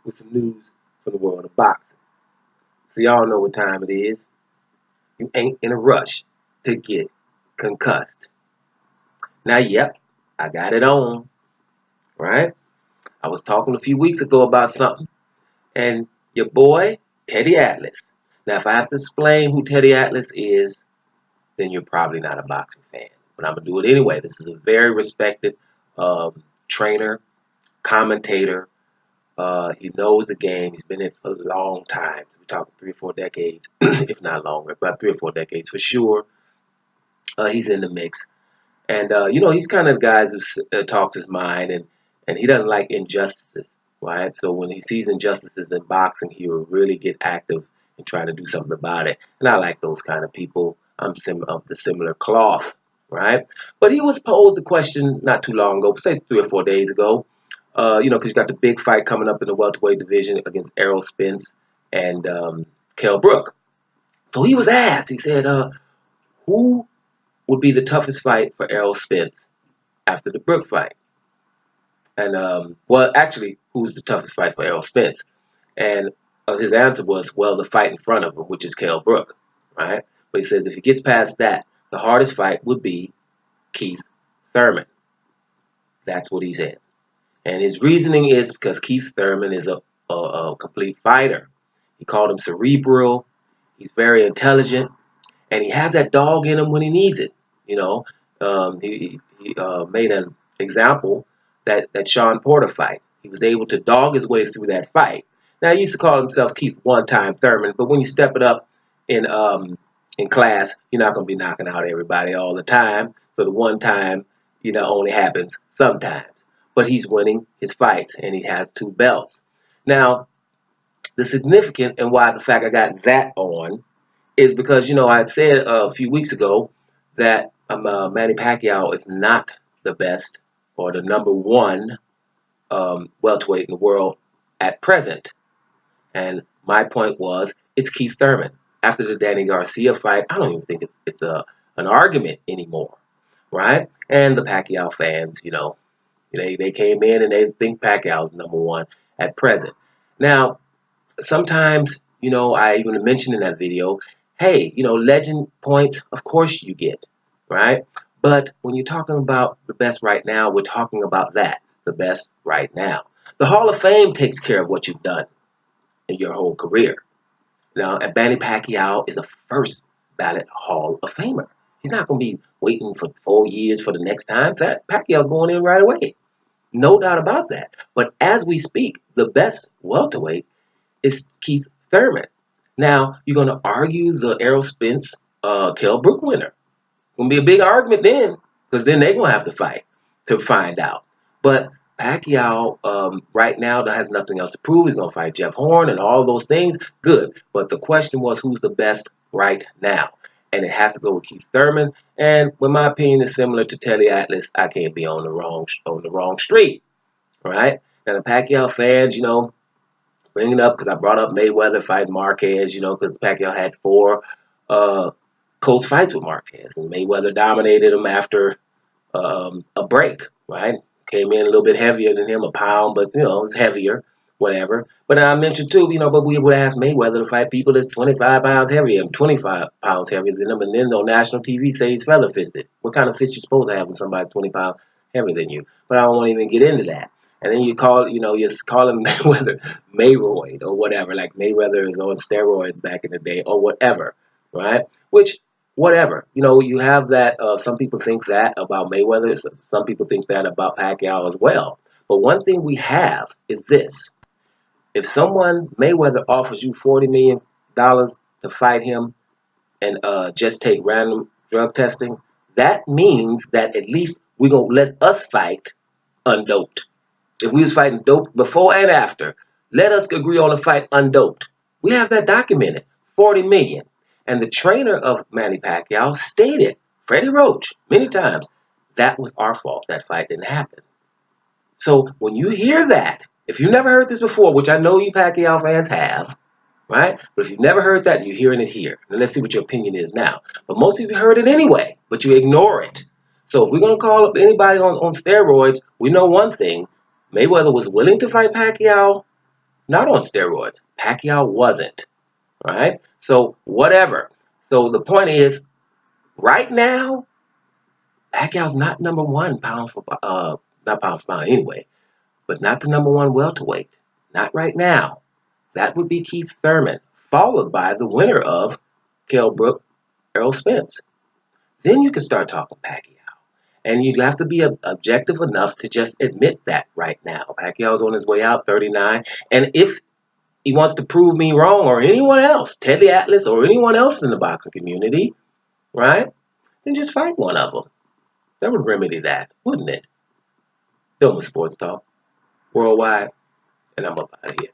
with some news from the world of boxing. So y'all know what time it is. You ain't in a rush to get concussed. Now, yep, I got it on, right? I was talking a few weeks ago about something, and your boy, Teddy Atlas. Now, if I have to explain who Teddy Atlas is, then you're probably not a boxing fan. But I'm going to do it anyway. This is a very respected trainer, commentator. He knows the game. He's been in it for a long time. We're talking 3 or 4 decades, if not longer, about 3 or 4 decades for sure. He's in the mix. And, he's kind of the guy who talks his mind, and he doesn't like injustices, right? So when he sees injustices in boxing, he will really get active and try to do something about it. And I like those kind of people. I'm of the similar cloth, right? But he was posed the question not too long ago, say 3 or 4 days ago, because you got the big fight coming up in the welterweight division against Errol Spence and Kell Brook. So he was asked, he said, who would be the toughest fight for Errol Spence after the Brook fight? And, actually, who's the toughest fight for Errol Spence? And his answer was, well, the fight in front of him, which is Kell Brook, right? But he says if he gets past that, the hardest fight would be Keith Thurman. That's what he said. And his reasoning is because Keith Thurman is a complete fighter. He called him cerebral. He's very intelligent. And he has that dog in him when he needs it. He made an example that Sean Porter fight. He was able to dog his way through that fight. Now, he used to call himself Keith One-Time Thurman, but when you step it up in class, you're not going to be knocking out everybody all the time. So the one time, only happens sometimes. But he's winning his fights, and he has 2 belts. Now, the significant and why the fact I got that on is because, I had said a few weeks ago that Manny Pacquiao is not the best or the number 1 welterweight in the world at present. And my point was, it's Keith Thurman. After the Danny Garcia fight, I don't even think it's an argument anymore, right? And the Pacquiao fans, they came in and they think Pacquiao's number 1 at present. Now, sometimes, I even mentioned in that video, hey, legend points, of course you get, right? But when you're talking about the best right now, we're talking about that, the best right now. The Hall of Fame takes care of what you've done in your whole career. Now, and Manny Pacquiao is a first ballot Hall of Famer. He's not going to be waiting for 4 years for the next time. Pacquiao's going in right away. No doubt about that. But as we speak, the best welterweight is Keith Thurman. Now, you're going to argue the Errol Spence, Kell Brook winner. It's going to be a big argument then, because then they're going to have to fight to find out. But Pacquiao right now has nothing else to prove. He's going to fight Jeff Horn and all those things. Good. But the question was, who's the best right now? And it has to go with Keith Thurman. And when my opinion is similar to Teddy Atlas, I can't be on the wrong street. Right? Now, the Pacquiao fans, bringing up, because I brought up Mayweather fighting Marquez, because Pacquiao had 4 close fights with Marquez. And Mayweather dominated him after a break, right? Came in a little bit heavier than him, a pound, but, it's heavier, whatever. But I mentioned, too, but we would ask Mayweather to fight people that's 25 pounds heavier and 25 pounds heavier than him, and then on national TV say he's feather-fisted. What kind of fist you supposed to have when somebody's 20 pounds heavier than you? But I don't want to even get into that. And then you call him Mayweather Mayroid or whatever, like Mayweather is on steroids back in the day or whatever, right? Which, whatever. You have that. Some people think that about Mayweather. Some people think that about Pacquiao as well. But one thing we have is this. If Mayweather offers you $40 million to fight him and just take random drug testing, that means that at least we're going to let us fight undoped. If we was fighting doped before and after, let us agree on a fight undoped. We have that documented, $40 million. And the trainer of Manny Pacquiao stated, Freddie Roach, many times, that was our fault. That fight didn't happen. So when you hear that, if you've never heard this before, which I know you Pacquiao fans have, right? But if you've never heard that, you're hearing it here. And let's see what your opinion is now. But most of you heard it anyway, but you ignore it. So if we're going to call up anybody on steroids, we know one thing. Mayweather was willing to fight Pacquiao not on steroids. Pacquiao wasn't, right? So whatever. So the point is, right now, Pacquiao's not number one pound for not pound for pound anyway, but not the number one welterweight. Not right now. That would be Keith Thurman, followed by the winner of Kell Brook, Errol Spence. Then you can start talking Pacquiao. And you have to be objective enough to just admit that right now. Pacquiao's on his way out, 39. And if he wants to prove me wrong or anyone else, Teddy Atlas or anyone else in the boxing community, right? Then just fight one of them. That would remedy that, wouldn't it? Thurman Sports Talk, worldwide, and I'm up out of here.